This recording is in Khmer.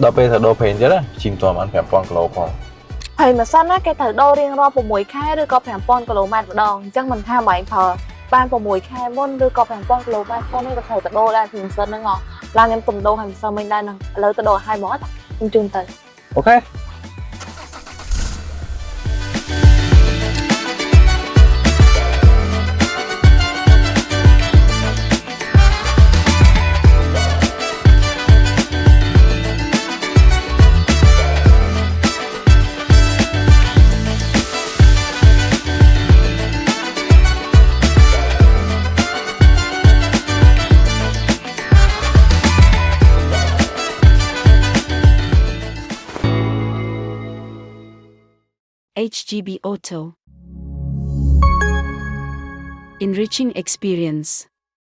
ដល់ពេលទៅដូរប្រេងទៀតជីងតបាន5000គីឡូផង ហើយម៉ាសិនណាគេត្រូវដូររៀងរាល់6ខែឬក៏5000គីឡូម៉ែត្រម្ដងអញ្ចឹងមិនថាបើឯងប្រើបាន6ខែមុនឬក៏5000គីឡូម៉ែត្រផងនេះក៏ត្រូវទៅដូរដែរពីម៉ាសិនហ្នឹងឡើងខ្ញុំទំដូរឲ្យម៉ាសិនមិញដែរហ្នឹងឥឡូវទៅដូរឲ្យហ្មងខ្ញុំជូនទៅ អូខេ HGB Auto. Enriching experience.